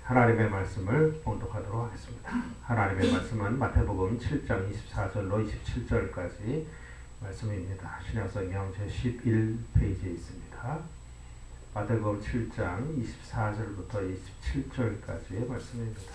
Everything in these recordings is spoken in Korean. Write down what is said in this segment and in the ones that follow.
하나님의 말씀을 봉독하도록 하겠습니다. 하나님의 말씀은 마태복음 7장 24절로 27절까지 말씀입니다. 신약성경 제11페이지에 있습니다. 마태복음 7장 24절부터 27절까지의 말씀입니다.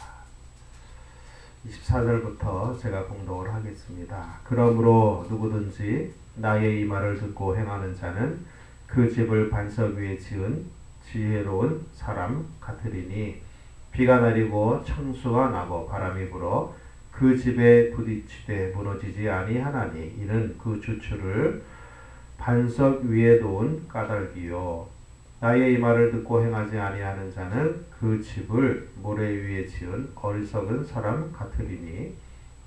24절부터 제가 봉독을 하겠습니다. 그러므로 누구든지 나의 이 말을 듣고 행하는 자는 그 집을 반석 위에 지은 지혜로운 사람 같으리니 비가 내리고 창수가 나고 바람이 불어 그 집에 부딪히되 무너지지 아니하나니 이는 그 주추를 반석 위에 놓은 까닭이요 나의 이 말을 듣고 행하지 아니하는 자는 그 집을 모래 위에 지은 어리석은 사람 같으리니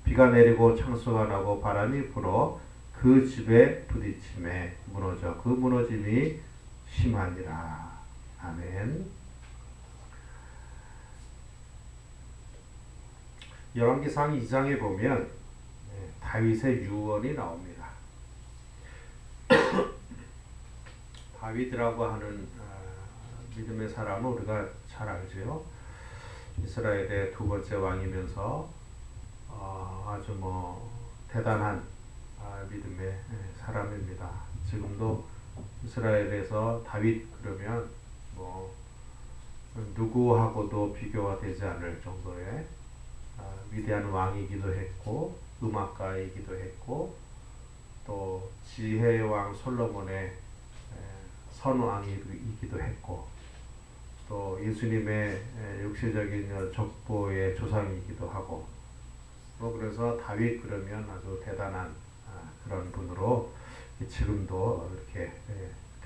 비가 내리고 창수가 나고 바람이 불어 그 집에 부딪힘에 무너져 그 무너짐이 심하니라. 아멘. 열왕기상 2장에 보면 다윗의 유언이 나옵니다. 다윗이라고 하는 믿음의 사람은 우리가 잘 알죠. 이스라엘의 두 번째 왕이면서 아주 대단한 믿음의 사람입니다. 지금도 이스라엘에서 다윗 그러면 누구하고도 비교가 되지 않을 정도의 위대한 왕이기도 했고 음악가이기도 했고 또 지혜의 왕 솔로몬의 선왕이기도 했고 또 예수님의 육체적인 족보의 조상이기도 하고 그래서 다윗 그러면 아주 대단한 그런 분으로 지금도 이렇게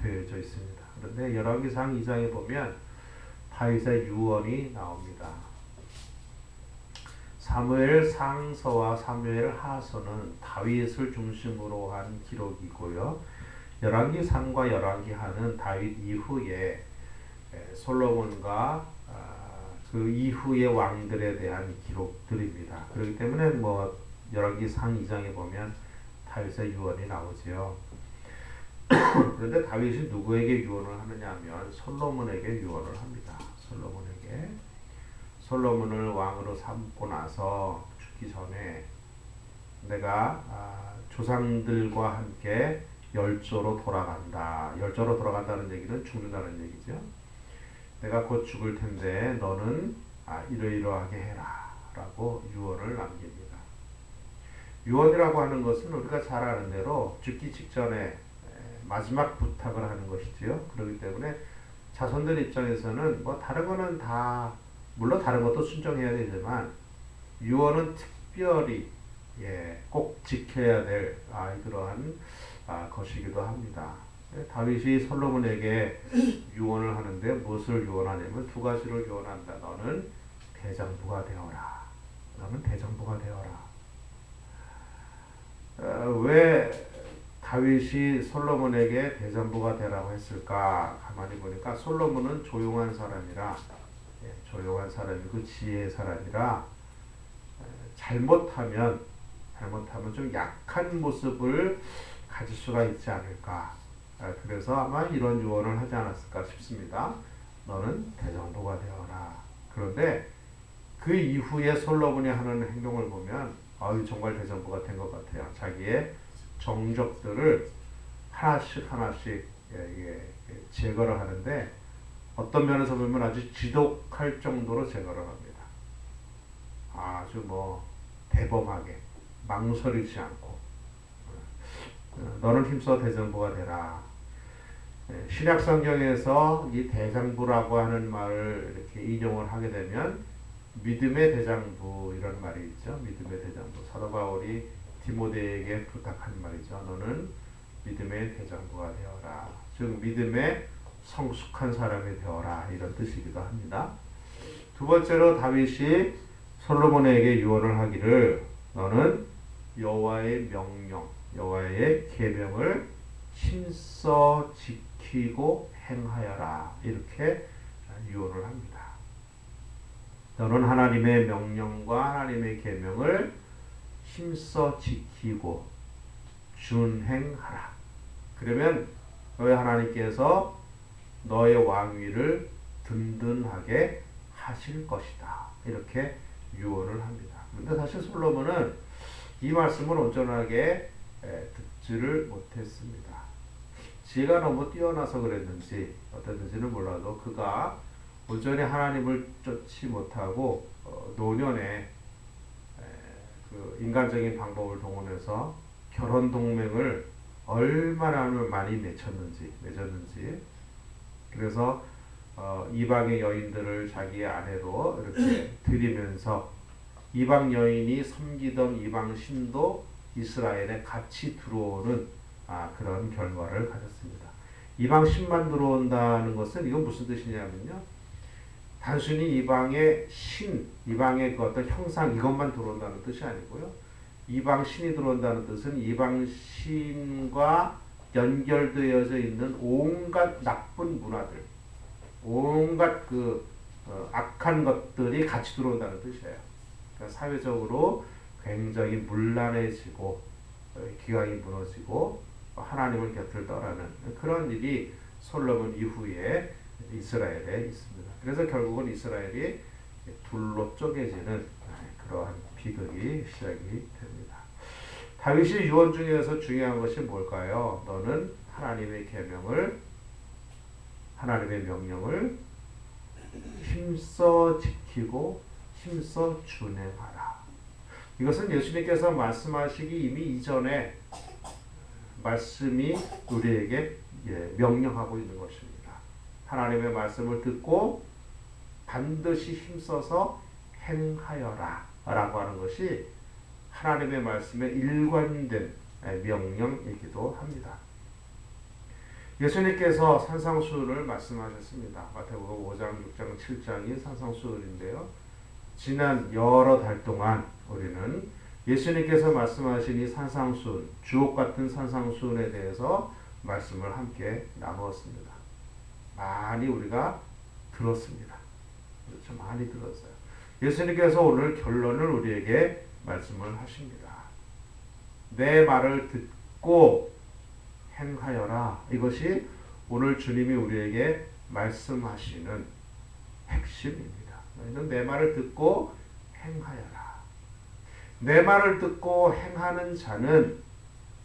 되어져 있습니다. 그런데 열왕기상 2장에 보면 다윗의 유언이 나옵니다. 사무엘 상서와 사무엘 하서는 다윗을 중심으로 한 기록이고요. 열왕기상과 열왕기하는 다윗 이후에 솔로몬과 그 이후의 왕들에 대한 기록들입니다. 그렇기 때문에 열왕기상 2장에 보면 다윗의 유언이 나오지요. 그런데 다윗이 누구에게 유언을 하느냐 하면 솔로몬에게 유언을 합니다. 솔로몬을 왕으로 삼고 나서 죽기 전에 내가 조상들과 함께 열조로 돌아간다. 열조로 돌아간다는 얘기는 죽는다는 얘기죠. 내가 곧 죽을 텐데 너는 이러이러하게 해라 라고 유언을 남깁니다. 유언이라고 하는 것은 우리가 잘 아는 대로 죽기 직전에 마지막 부탁을 하는 것이지요. 그렇기 때문에 자손들 입장에서는 다른 거는 다 물론 다른 것도 순종해야 되지만 유언은 특별히 꼭 지켜야 될 그러한 것이기도 합니다. 다윗이 솔로몬에게 유언을 하는데 무엇을 유언하냐면 두 가지를 유언한다. 너는 대장부가 되어라. 왜 다윗이 솔로몬에게 대장부가 되라고 했을까? 가만히 보니까 솔로몬은 조용한 사람이고 지혜의 사람이라 잘못하면 좀 약한 모습을 가질 수가 있지 않을까. 그래서 아마 이런 유언을 하지 않았을까 싶습니다. 너는 대장부가 되어라. 그런데 그 이후에 솔로몬이 하는 행동을 보면 정말 대장부가 된 것 같아요. 자기의 정적들을 하나씩 제거를 하는데 어떤 면에서 보면 아주 지독할 정도로 제거를 합니다. 아주 대범하게 망설이지 않고 너는 힘써 대장부가 되라. 신약 성경에서 이 대장부라고 하는 말을 이렇게 인용을 하게 되면 믿음의 대장부 이런 말이 있죠. 믿음의 대장부. 사도 바울이 디모데에게 부탁한 말이죠. 너는 믿음의 대장부가 되어라. 즉 믿음의 성숙한 사람이 되어라 이런 뜻이기도 합니다. 두 번째로 다윗이 솔로몬에게 유언을 하기를 너는 여호와의 명령, 여호와의 계명을 힘써 지키고 행하여라 이렇게 유언을 합니다. 너는 하나님의 명령과 하나님의 계명을 힘써 지키고 준행하라. 그러면 너희 하나님께서 너의 왕위를 든든하게 하실 것이다. 이렇게 유언을 합니다. 근데 사실 솔로몬은 이 말씀을 온전하게 듣지를 못했습니다. 지혜가 너무 뛰어나서 그랬는지 어땠는지는 몰라도 그가 온전히 하나님을 쫓지 못하고 노년에 그 인간적인 방법을 동원해서 결혼 동맹을 얼마나 많이 맺었는지 그래서 이방의 여인들을 자기의 아내로 이렇게 들이면서 이방 여인이 섬기던 이방 신도 이스라엘에 같이 들어오는 그런 결과를 가졌습니다. 이방 신만 들어온다는 것은 이건 무슨 뜻이냐면요. 단순히 이방의 신, 이방의 그 어떤 형상 이것만 들어온다는 뜻이 아니고요. 이방 신이 들어온다는 뜻은 이방 신과 연결되어져 있는 온갖 나쁜 문화들, 온갖 그 악한 것들이 같이 들어온다는 뜻이에요. 그러니까 사회적으로 굉장히 문란해지고 기강이 무너지고 하나님을 곁을 떠나는 그런 일이 솔로몬 이후에 이스라엘에 있습니다. 그래서 결국은 이스라엘이 둘로 쪼개지는 그러한 비극이 시작이 됩니다. 다윗이 유언 중에서 중요한 것이 뭘까요? 너는 하나님의 계명을 하나님의 명령을 힘써 지키고 힘써 준행하라. 이것은 예수님께서 말씀하시기 이미 이전에 말씀이 우리에게 명령하고 있는 것입니다. 하나님의 말씀을 듣고 반드시 힘써서 행하여라 라고 하는 것이 하나님의 말씀에 일관된 명령이기도 합니다. 예수님께서 산상수훈을 말씀하셨습니다. 마태복음 5장, 6장, 7장이 산상수훈인데요. 지난 여러 달 동안 우리는 예수님께서 말씀하신 이 산상수훈, 주옥같은 산상수훈에 대해서 말씀을 함께 나누었습니다. 많이 우리가 들었습니다. 그렇죠? 많이 들었어요. 예수님께서 오늘 결론을 우리에게 말씀을 하십니다. 내 말을 듣고 행하여라. 이것이 오늘 주님이 우리에게 말씀하시는 핵심입니다. 너희는 내 말을 듣고 행하여라. 내 말을 듣고 행하는 자는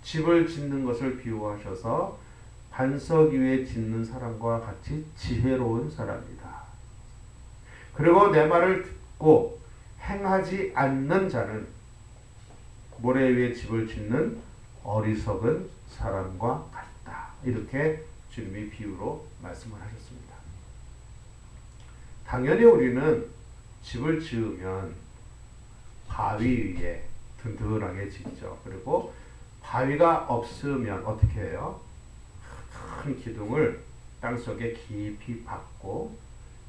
집을 짓는 것을 비유하셔서 반석 위에 짓는 사람과 같이 지혜로운 사람이다. 그리고 내 말을 듣고 행하지 않는 자는 모래 위에 집을 짓는 어리석은 사람과 같다. 이렇게 주님이 비유로 말씀을 하셨습니다. 당연히 우리는 집을 지으면 바위 위에 든든하게 짓죠. 그리고 바위가 없으면 어떻게 해요? 큰 기둥을 땅속에 깊이 박고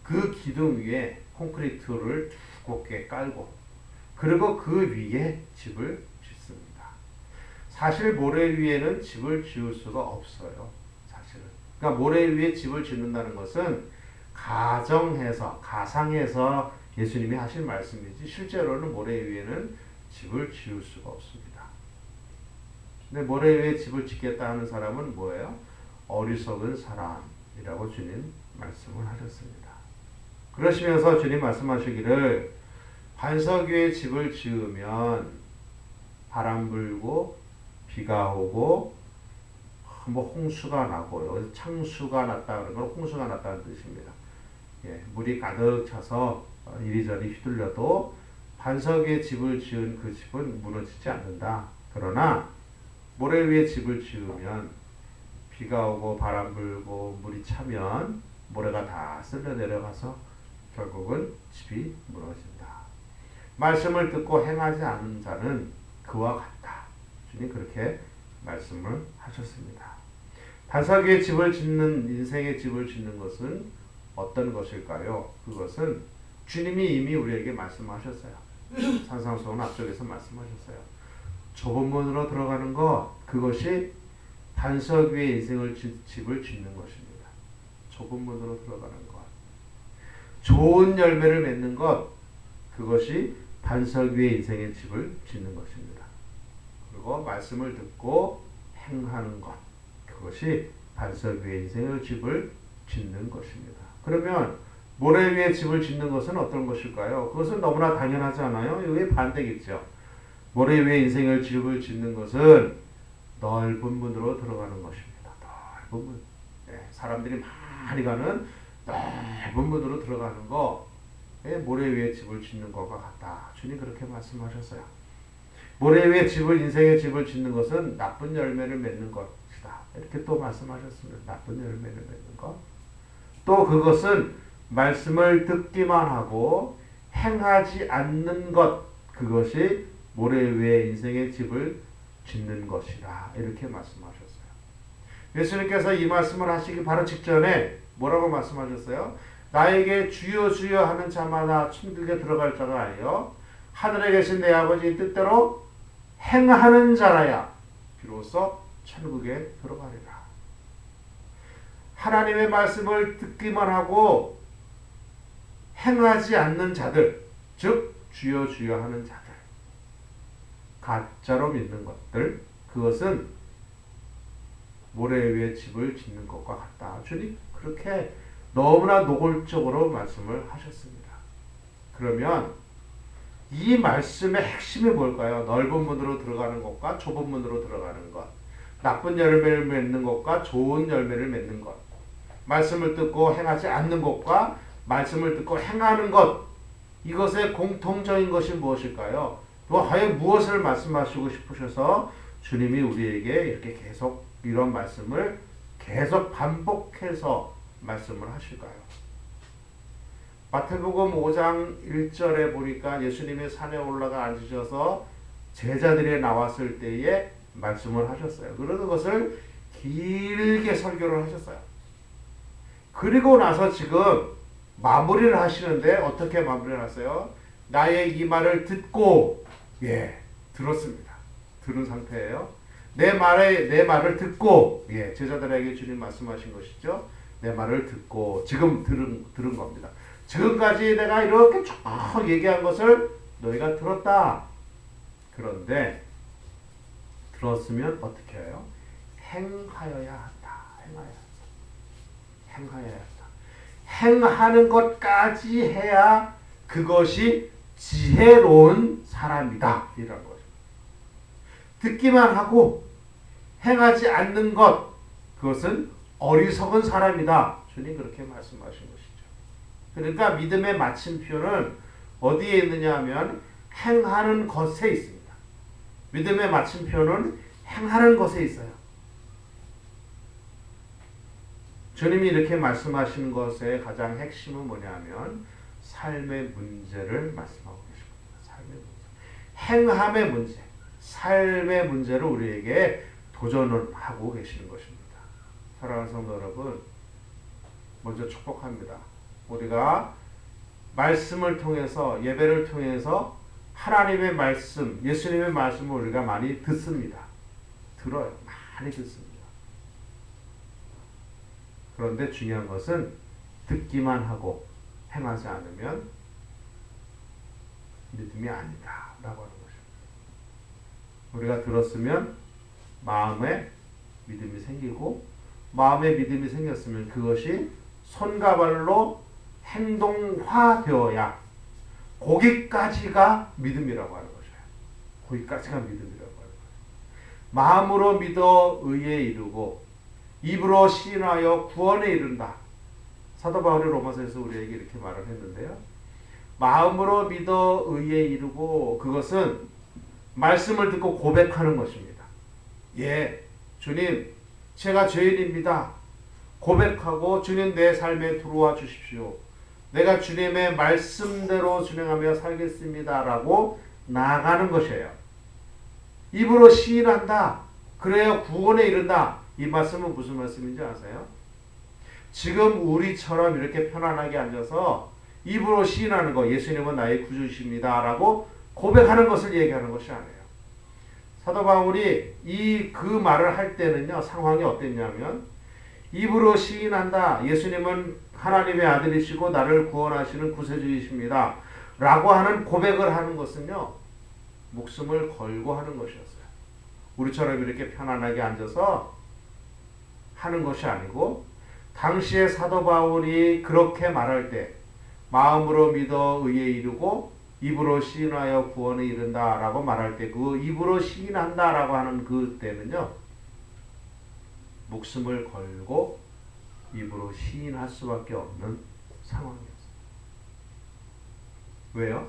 그 기둥 위에 콘크리트를 두껍게 깔고 그리고 그 위에 집을 짓습니다. 사실 모래 위에는 집을 지을 수가 없어요. 사실은. 그러니까 모래 위에 집을 짓는다는 것은 가상해서 예수님이 하신 말씀이지 실제로는 모래 위에는 집을 지을 수가 없습니다. 근데 모래 위에 집을 짓겠다 하는 사람은 뭐예요? 어리석은 사람이라고 주님 말씀을 하셨습니다. 그러시면서 주님 말씀하시기를 반석 위에 집을 지으면 바람 불고 비가 오고 홍수가 나고 여기서 창수가 났다 그런 건 홍수가 났다는 뜻입니다. 물이 가득 차서 이리저리 휘둘려도 반석 위에 집을 지은 그 집은 무너지지 않는다. 그러나 모래 위에 집을 지으면 비가 오고 바람 불고 물이 차면 모래가 다 쓸려 내려가서 결국은 집이 무너진다. 말씀을 듣고 행하지 않는 자는 그와 같다. 주님 그렇게 말씀을 하셨습니다. 반석 위에 집을 짓는 인생의 집을 짓는 것은 어떤 것일까요? 그것은 주님이 이미 우리에게 말씀하셨어요. 산상수훈 앞쪽에서 말씀하셨어요. 좁은 문으로 들어가는 것 그것이 반석 위에 인생을 집을 짓는 것입니다. 좁은 문으로 들어가는 것. 좋은 열매를 맺는 것 그것이 반석 위에 인생의 집을 짓는 것입니다. 그리고 말씀을 듣고 행하는 것 그것이 반석 위에 인생의 집을 짓는 것입니다. 그러면 모래 위에 집을 짓는 것은 어떤 것일까요? 그것은 너무나 당연하지 않아요? 이게 반대겠죠. 모래 위에 인생을 집을 짓는 것은 넓은 문으로 들어가는 것입니다. 넓은 문. 네, 사람들이 많이 가는 넓은 문으로 들어가는 거, 네, 모래 위에 집을 짓는 것과 같다. 주님 그렇게 말씀하셨어요. 모래 위에 인생의 집을 짓는 것은 나쁜 열매를 맺는 것이다. 이렇게 또 말씀하셨습니다. 나쁜 열매를 맺는 것. 또 그것은 말씀을 듣기만 하고 행하지 않는 것, 그것이 모래 위에 인생의 집을 짓는 것이라 이렇게 말씀하셨어요. 예수님께서 이 말씀을 하시기 바로 직전에 뭐라고 말씀하셨어요? 나에게 주여 주여 하는 자마다 천국에 들어갈 자가 아니요 하늘에 계신 내 아버지의 뜻대로 행하는 자라야 비로소 천국에 들어가리라. 하나님의 말씀을 듣기만 하고 행하지 않는 자들, 즉 주여 주여 하는 자들, 가짜로 믿는 것들, 그것은 모래 위에 집을 짓는 것과 같다. 주님 그렇게 너무나 노골적으로 말씀을 하셨습니다. 그러면 이 말씀의 핵심이 뭘까요? 넓은 문으로 들어가는 것과 좁은 문으로 들어가는 것, 나쁜 열매를 맺는 것과 좋은 열매를 맺는 것, 말씀을 듣고 행하지 않는 것과 말씀을 듣고 행하는 것, 이것의 공통적인 것이 무엇일까요? 또 과연 무엇을 말씀하시고 싶으셔서 주님이 우리에게 이렇게 계속 이런 말씀을 계속 반복해서 말씀을 하실까요? 마태복음 5장 1절에 보니까 예수님이 산에 올라가 앉으셔서 제자들이 나왔을 때에 말씀을 하셨어요. 그런 것을 길게 설교를 하셨어요. 그리고 나서 지금 마무리를 하시는데 어떻게 마무리를 하세요? 나의 이 말을 듣고, 들었습니다. 들은 상태예요. 내 말을 듣고, 제자들에게 주님 말씀하신 것이죠. 내 말을 듣고 지금 들은 겁니다. 지금까지 내가 이렇게 쭉 얘기한 것을 너희가 들었다. 그런데 들었으면 어떻게 해요? 행하여야 한다. 행하여야 한다. 행하는 것까지 해야 그것이 지혜로운 사람이다. 이런 거죠. 듣기만 하고 행하지 않는 것, 그것은 어리석은 사람이다. 주님 그렇게 말씀하신 것이죠. 그러니까 믿음의 마침표는 어디에 있느냐 하면 행하는 것에 있습니다. 믿음의 마침표는 행하는 것에 있어요. 주님이 이렇게 말씀하신 것의 가장 핵심은 뭐냐면 삶의 문제를 말씀하고 계십니다. 삶의 문제. 행함의 문제, 삶의 문제를 우리에게 도전을 하고 계시는 것입니다. 사랑하는 성도 여러분, 먼저 축복합니다. 우리가 말씀을 통해서, 예배를 통해서 하나님의 말씀, 예수님의 말씀을 우리가 많이 듣습니다. 들어요. 많이 듣습니다. 그런데 중요한 것은 듣기만 하고 행하지 않으면 믿음이 아니다 라고 하는 것입니다. 우리가 들었으면 마음에 믿음이 생기고, 마음에 믿음이 생겼으면 그것이 손과 발로 행동화되어야 거기까지가 믿음이라고 하는 것이에요. 거기까지가 믿음이라고 하는 거예요. 마음으로 믿어 의에 이르고 입으로 시인하여 구원에 이른다. 사도 바울이 로마서에서 우리에게 이렇게 말을 했는데요. 마음으로 믿어 의에 이르고, 그것은 말씀을 듣고 고백하는 것입니다. 주님, 제가 죄인입니다. 고백하고 주님 내 삶에 들어와 주십시오. 내가 주님의 말씀대로 준행하며 살겠습니다. 라고 나아가는 것이에요. 입으로 시인한다. 그래야 구원에 이른다. 이 말씀은 무슨 말씀인지 아세요? 지금 우리처럼 이렇게 편안하게 앉아서 입으로 시인하는 거, 예수님은 나의 구주이십니다. 라고 고백하는 것을 얘기하는 것이 아니에요. 사도 바울이 그 말을 할 때는요, 상황이 어땠냐면, 입으로 시인한다. 예수님은 하나님의 아들이시고 나를 구원하시는 구세주이십니다. 라고 하는 고백을 하는 것은요, 목숨을 걸고 하는 것이었어요. 우리처럼 이렇게 편안하게 앉아서 하는 것이 아니고, 당시에 사도 바울이 그렇게 말할 때, 마음으로 믿어 의에 이르고 입으로 시인하여 구원에 이른다 라고 말할 때 그 입으로 시인한다 라고 하는 그 때는요, 목숨을 걸고 입으로 시인할 수밖에 없는 상황이었어요. 왜요?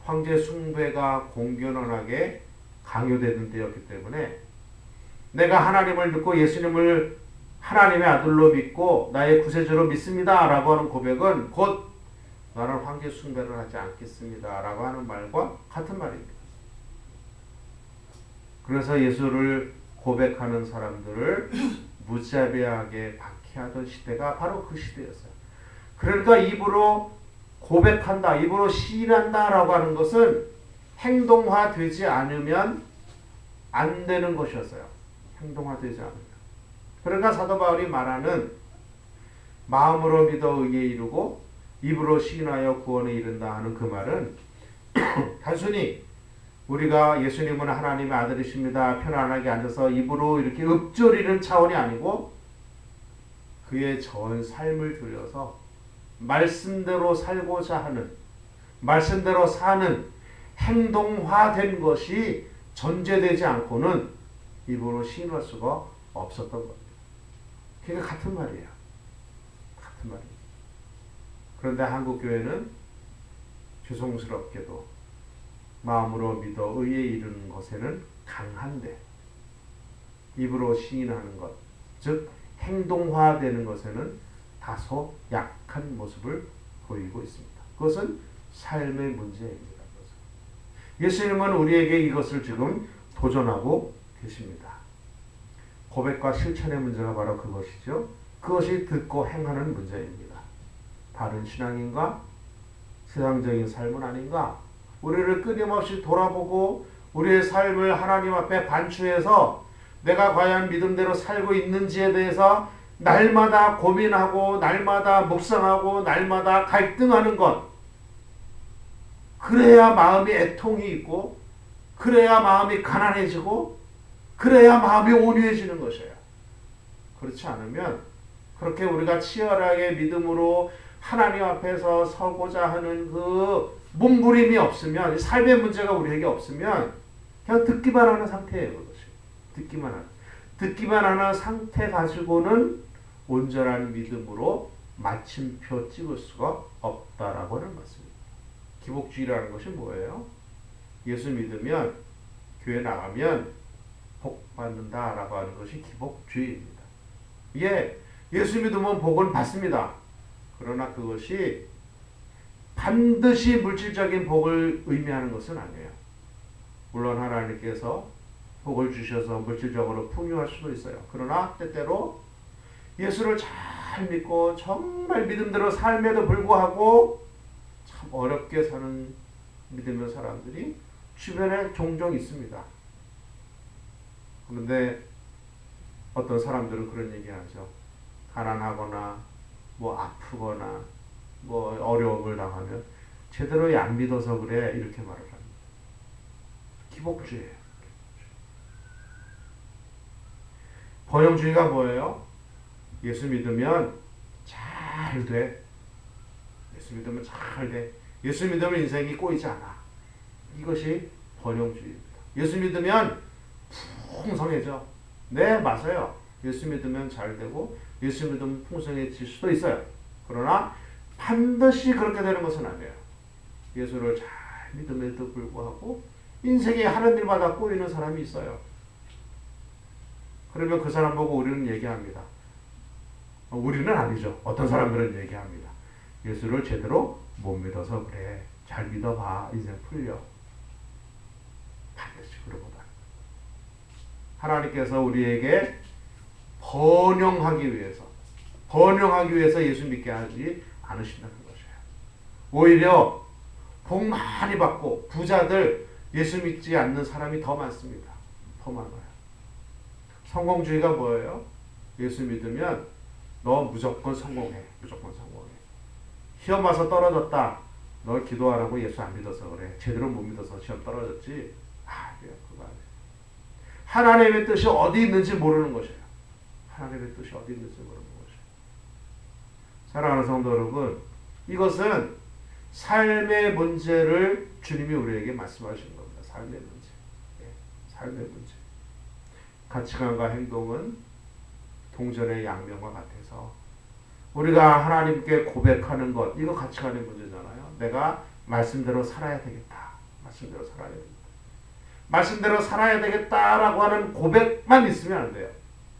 황제 숭배가 공견언하게 강요되던 때였기 때문에 내가 하나님을 믿고 예수님을 하나님의 아들로 믿고 나의 구세주로 믿습니다 라고 하는 고백은 곧 나는 황제 숭배를 하지 않겠습니다 라고 하는 말과 같은 말입니다. 그래서 예수를 고백하는 사람들을 무자비하게 박해하던 시대가 바로 그 시대였어요. 그러니까 입으로 고백한다, 입으로 시인한다 라고 하는 것은 행동화되지 않으면 안 되는 것이었어요. 행동화되지 않으면. 그러니까 사도 바울이 말하는 마음으로 믿어 의에 이르고 입으로 시인하여 구원에 이른다 하는 그 말은 단순히 우리가 예수님은 하나님의 아들이십니다, 편안하게 앉아서 입으로 이렇게 읊조리는 차원이 아니고 그의 전 삶을 들여서 말씀대로 살고자 하는, 말씀대로 사는 행동화된 것이 전제되지 않고는 입으로 시인할 수가 없었던 겁니다. 그러니까 같은 말이에요. 같은 말이에요. 그런데 한국교회는 죄송스럽게도 마음으로 믿어 의에 이르는 것에는 강한데 입으로 시인하는 것, 즉 행동화되는 것에는 다소 약한 모습을 보이고 있습니다. 그것은 삶의 문제입니다. 예수님은 우리에게 이것을 지금 도전하고 계십니다. 고백과 실천의 문제가 바로 그것이죠. 그것이 듣고 행하는 문제입니다. 바른 신앙인가? 세상적인 삶은 아닌가? 우리를 끊임없이 돌아보고 우리의 삶을 하나님 앞에 반추해서 내가 과연 믿음대로 살고 있는지에 대해서 날마다 고민하고 날마다 묵상하고 날마다 갈등하는 것, 그래야 마음이 애통이 있고 그래야 마음이 가난해지고 그래야 마음이 온유해지는 것이에요. 그렇지 않으면 그렇게 우리가 치열하게 믿음으로 하나님 앞에서 서고자 하는 그 몸부림이 없으면, 삶의 문제가 우리에게 없으면 그냥 듣기만 하는 상태예요. 그것이. 듣기만 하는 상태 가지고는 온전한 믿음으로 마침표 찍을 수가 없다라고 하는 말씀입니다. 기복주의라는 것이 뭐예요? 예수 믿으면 교회 나가면 복 받는다라고 하는 것이 기복주의입니다. 예, 예수 믿으면 복은 받습니다. 그러나 그것이 반드시 물질적인 복을 의미하는 것은 아니에요. 물론 하나님께서 복을 주셔서 물질적으로 풍요할 수도 있어요. 그러나 때때로 예수를 잘 믿고 정말 믿음대로 삶에도 불구하고 참 어렵게 사는 믿음의 사람들이 주변에 종종 있습니다. 그런데 어떤 사람들은 그런 얘기하죠. 가난하거나 뭐 아프거나 뭐 어려움을 당하면 제대로 안 믿어서 그래, 이렇게 말을 합니다. 기복주의예요. 번영주의가 뭐예요? 예수 믿으면 잘 돼. 예수 믿으면 잘 돼. 예수 믿으면 인생이 꼬이지 않아. 이것이 번영주의입니다. 예수 믿으면 풍성해져. 네, 맞아요. 예수 믿으면 잘 되고 예수 믿으면 풍성해질 수도 있어요. 그러나 반드시 그렇게 되는 것은 아니에요. 예수를 잘 믿음에도 불구하고 인생에 하는 일마다 꼬이는 사람이 있어요. 그러면 그 사람 보고 우리는 얘기합니다. 우리는 아니죠. 어떤 사람들은 얘기합니다. 예수를 제대로 못 믿어서 그래. 잘 믿어봐. 인생 풀려. 반드시 그러거든. 하나님께서 우리에게 번영하기 위해서 예수 믿게 하지 않으신다는 것이에요. 오히려 복 많이 받고 부자들 예수 믿지 않는 사람이 더 많습니다. 더 많아요. 성공주의가 뭐예요? 예수 믿으면 너 무조건 성공해. 무조건 성공해. 시험 와서 떨어졌다. 너 기도하라고 예수 안 믿어서 그래. 제대로 못 믿어서 시험 떨어졌지. 그거 아니에요. 하나님의 뜻이 어디 있는지 모르는 것이에요. 하나님의 뜻이 어디 있는지 모르는 것이에요. 사랑하는 성도 여러분, 이것은 삶의 문제를 주님이 우리에게 말씀하시는 겁니다. 삶의 문제. 예, 삶의 문제. 가치관과 행동은 동전의 양면과 같아서 우리가 하나님께 고백하는 것, 이거 가치관의 문제잖아요. 내가 말씀대로 살아야 되겠다. 말씀대로 살아야 됩니다. 말씀대로 살아야 되겠다라고 하는 고백만 있으면 안 돼요.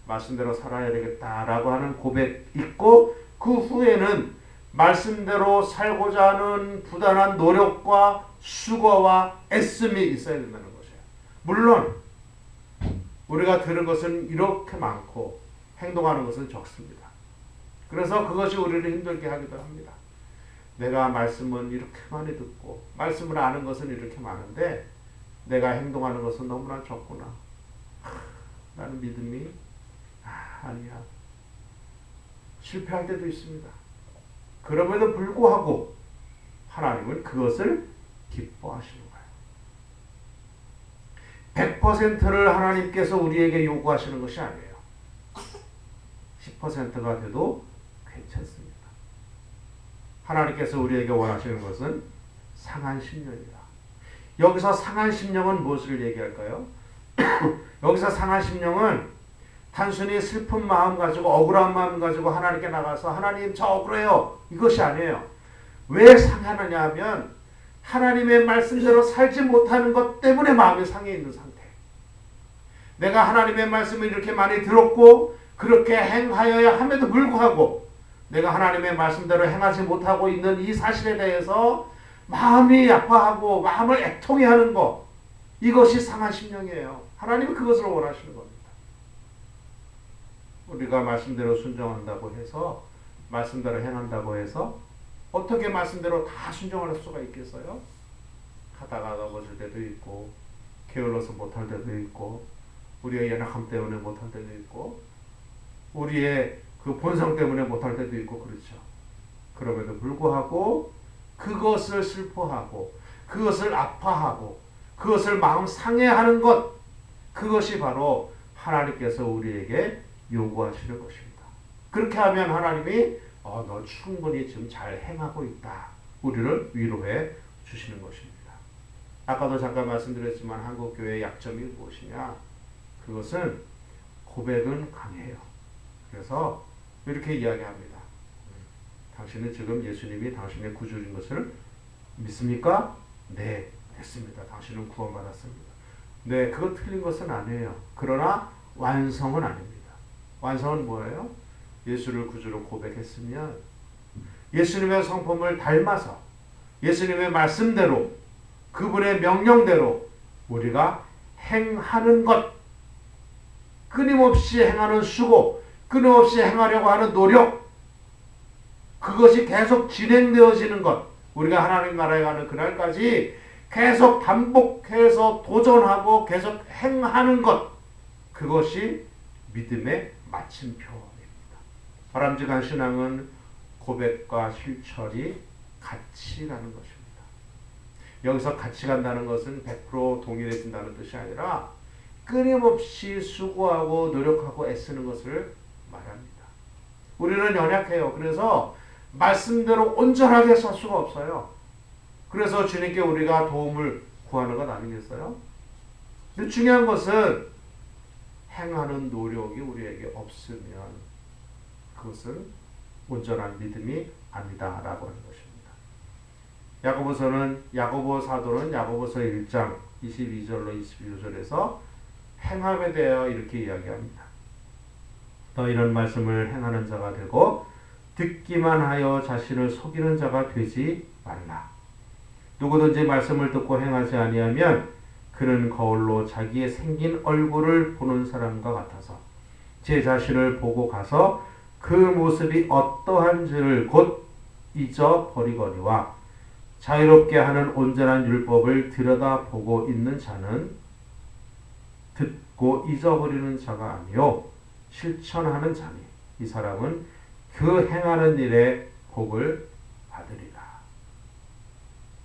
말씀대로 살아야 되겠다라고 하는 고백 있고 그 후에는 말씀대로 살고자 하는 부단한 노력과 수고와 애씀이 있어야 된다는 것이에요. 물론 우리가 들은 것은 이렇게 많고 행동하는 것은 적습니다. 그래서 그것이 우리를 힘들게 하기도 합니다. 내가 말씀은 이렇게 많이 듣고 말씀을 아는 것은 이렇게 많은데 내가 행동하는 것은 너무나 적구나. 나는 믿음이 아니야. 실패할 때도 있습니다. 그럼에도 불구하고 하나님은 그것을 기뻐하시는 거예요. 100%를 하나님께서 우리에게 요구하시는 것이 아니에요. 10%가 돼도 괜찮습니다. 하나님께서 우리에게 원하시는 것은 상한 심령이다. 여기서 상한 심령은 무엇을 얘기할까요? 여기서 상한 심령은 단순히 슬픈 마음 가지고 억울한 마음 가지고 하나님께 나가서 하나님 저 억울해요. 이것이 아니에요. 왜 상하느냐 하면 하나님의 말씀대로 살지 못하는 것 때문에 마음이 상해 있는 상태. 내가 하나님의 말씀을 이렇게 많이 들었고 그렇게 행하여야 함에도 불구하고 내가 하나님의 말씀대로 행하지 못하고 있는 이 사실에 대해서 마음이 아파하고 마음을 애통해하는 것, 이것이 상한 심령이에요. 하나님은 그것을 원하시는 겁니다. 우리가 말씀대로 순종한다고 해서 말씀대로 행한다고 해서 어떻게 말씀대로 다 순종할 수가 있겠어요? 하다가 넘어질 때도 있고 게을러서 못할 때도 있고 우리의 연약함 때문에 못할 때도 있고 우리의 그 본성 때문에 못할 때도 있고 그렇죠. 그럼에도 불구하고 그것을 슬퍼하고 그것을 아파하고 그것을 마음 상해하는 것, 그것이 바로 하나님께서 우리에게 요구하시는 것입니다. 그렇게 하면 하나님이 너 충분히 지금 잘 행하고 있다. 우리를 위로해 주시는 것입니다. 아까도 잠깐 말씀드렸지만 한국교회의 약점이 무엇이냐? 그것은 고백은 강해요. 그래서 이렇게 이야기합니다. 당신은 지금 예수님이 당신의 구주인 것을 믿습니까? 네, 믿습니다. 당신은 구원받았습니다. 네, 그거 틀린 것은 아니에요. 그러나 완성은 아닙니다. 완성은 뭐예요? 예수를 구주로 고백했으면 예수님의 성품을 닮아서 예수님의 말씀대로 그분의 명령대로 우리가 행하는 것, 끊임없이 행하는 수고, 끊임없이 행하려고 하는 노력, 그것이 계속 진행되어지는 것, 우리가 하나님 나라에 가는 그날까지 계속 반복해서 도전하고 계속 행하는 것, 그것이 믿음의 마침표입니다. 바람직한 신앙은 고백과 실천이 같이 가는 것입니다. 여기서 같이 간다는 것은 100% 동일해진다는 뜻이 아니라 끊임없이 수고하고 노력하고 애쓰는 것을 말합니다. 우리는 연약해요. 그래서 말씀대로 온전하게 살 수가 없어요. 그래서 주님께 우리가 도움을 구하는 것 아니겠어요? 근데 중요한 것은 행하는 노력이 우리에게 없으면 그것은 온전한 믿음이 아니다라고 하는 것입니다. 야고보 사도는 야고보서 1장 22절로 26절에서 행함에 대하여 이렇게 이야기합니다. 너희는 말씀을 행하는 자가 되고 듣기만 하여 자신을 속이는 자가 되지 말라. 누구든지 말씀을 듣고 행하지 아니하면 그는 거울로 자기의 생긴 얼굴을 보는 사람과 같아서 제 자신을 보고 가서 그 모습이 어떠한지를 곧 잊어버리거니와 자유롭게 하는 온전한 율법을 들여다보고 있는 자는 듣고 잊어버리는 자가 아니요 실천하는 자니 이 사람은 그 행하는 일에 복을 받으리라.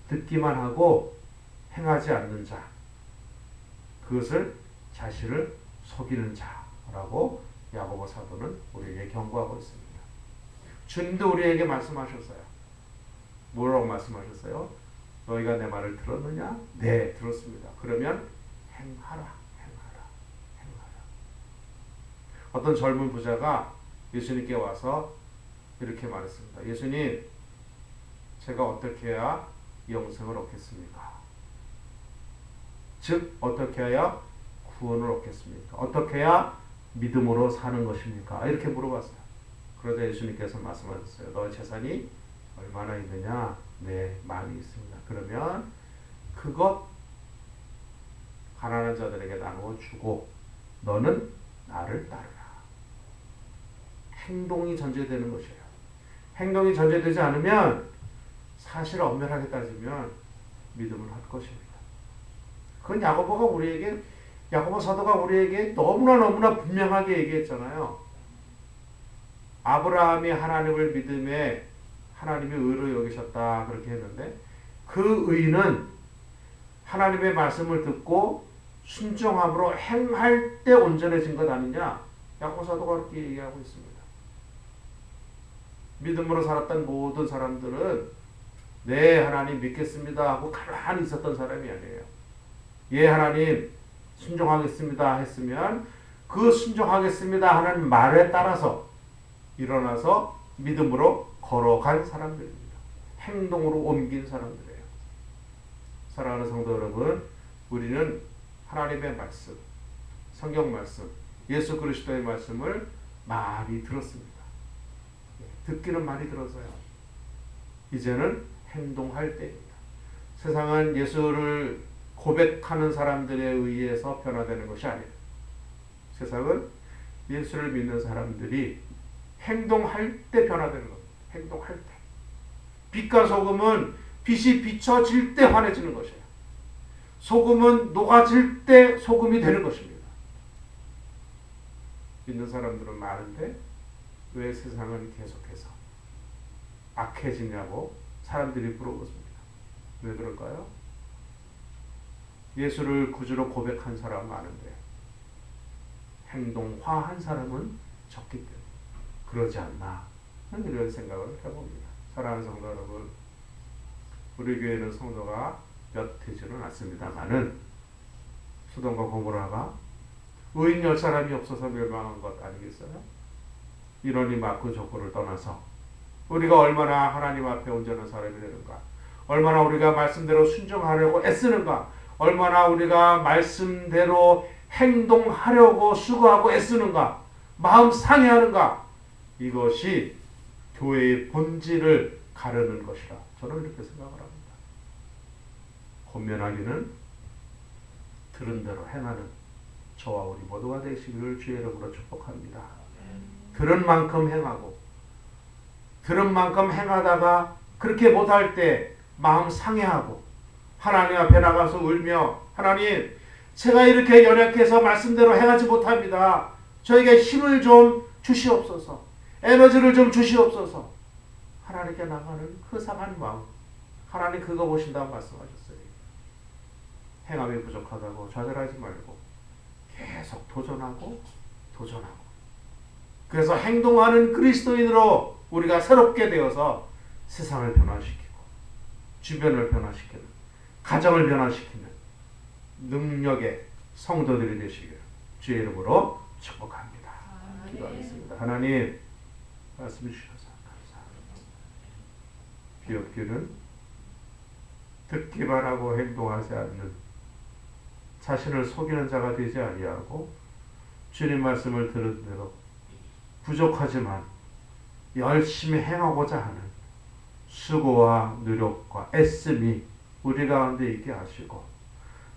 듣기만 하고 행하지 않는 자, 그것을 자신을 속이는 자라고 야고보 사도는 우리에게 경고하고 있습니다. 주님도 우리에게 말씀하셨어요. 뭐라고 말씀하셨어요? 너희가 내 말을 들었느냐? 네, 들었습니다. 그러면 행하라, 행하라, 행하라. 어떤 젊은 부자가 예수님께 와서 이렇게 말했습니다. 예수님, 제가 어떻게 해야 영생을 얻겠습니까? 즉, 어떻게 해야 구원을 얻겠습니까? 어떻게 해야 믿음으로 사는 것입니까? 이렇게 물어봤어요. 그러자 예수님께서 말씀하셨어요. 너 재산이 얼마나 있느냐? 네, 많이 있습니다. 그러면 그것 가난한 자들에게 나누어 주고 너는 나를 따르라. 행동이 전제되는 것이에요. 행동이 전제되지 않으면 사실 엄밀하게 따지면 믿음을 할 것입니다. 그건 야고보 사도가 우리에게 너무나 분명하게 얘기했잖아요. 아브라함이 하나님을 믿음에 하나님이 의로 여기셨다 그렇게 했는데 그 의는 하나님의 말씀을 듣고 순종함으로 행할 때 온전해진 것 아니냐? 야고보 사도가 그렇게 얘기하고 있습니다. 믿음으로 살았던 모든 사람들은 네, 하나님 믿겠습니다 하고 가만히 있었던 사람이 아니에요. 예, 하나님 순종하겠습니다 했으면 그 순종하겠습니다 하는 말에 따라서 일어나서 믿음으로 걸어간 사람들입니다. 행동으로 옮긴 사람들이에요. 사랑하는 성도 여러분, 우리는 하나님의 말씀, 성경 말씀, 예수 그리스도의 말씀을 많이 들었습니다. 듣기는 많이 들어서요. 이제는 행동할 때입니다. 세상은 예수를 고백하는 사람들에 의해서 변화되는 것이 아니에요. 세상은 예수를 믿는 사람들이 행동할 때 변화되는 겁니다. 행동할 때. 빛과 소금은 빛이 비춰질 때 환해지는 것이에요. 소금은 녹아질 때 소금이 되는 것입니다. 믿는 사람들은 많은데 왜 세상은 계속해서 악해지냐고 사람들이 물어보습니다. 왜 그럴까요? 예수를 구주로 고백한 사람은 많은데 행동화한 사람은 적기 때문에 그러지 않나 이런 생각을 해봅니다. 사랑하는 성도 여러분, 우리 교회는 성도가 몇 되지는 않습니다만은 소돔과 고모라가 의인 10사람이 없어서 멸망한 것 아니겠어요? 이러니 마크 조건을 떠나서 우리가 얼마나 하나님 앞에 온전한 사람이 되는가, 얼마나 우리가 말씀대로 순종하려고 애쓰는가, 얼마나 우리가 말씀대로 행동하려고 수고하고 애쓰는가, 마음 상해하는가, 이것이 교회의 본질을 가르는 것이라 저는 이렇게 생각을 합니다. 권면하기는 들은 대로 행하는 저와 우리 모두가 되시기를 주의 이름으로 축복합니다. 들은 만큼 행하고 들은 만큼 행하다가 그렇게 못할 때 마음 상해하고 하나님 앞에 나가서 울며 하나님, 제가 이렇게 연약해서 말씀대로 행하지 못합니다. 저에게 힘을 좀 주시옵소서. 에너지를 좀 주시옵소서. 하나님께 나가는 그 상한 마음, 하나님 그거 보신다고 말씀하셨어요. 행함이 부족하다고 좌절하지 말고 계속 도전하고 그래서 행동하는 그리스도인으로 우리가 새롭게 되어서 세상을 변화시키고 주변을 변화시키는, 가정을 변화시키는 능력의 성도들이 되시기를 주의 이름으로 축복합니다. 기도하겠습니다. 하나님, 말씀해 주셔서 감사합니다. 비옵기는 듣기만 하고 행동하지 않는, 자신을 속이는 자가 되지 아니하고 주님 말씀을 들은 대로 부족하지만 열심히 행하고자 하는 수고와 노력과 애씀이 우리 가운데 있게 하시고,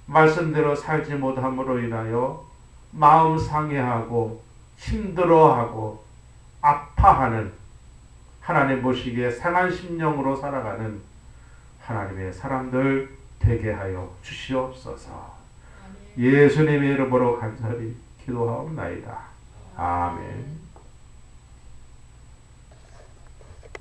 말씀대로 살지 못함으로 인하여 마음 상해하고 힘들어하고 아파하는, 하나님 보시기에 상한 심령으로 살아가는 하나님의 사람들 되게 하여 주시옵소서. 예수님의 이름으로 간절히 기도하옵나이다. 아멘.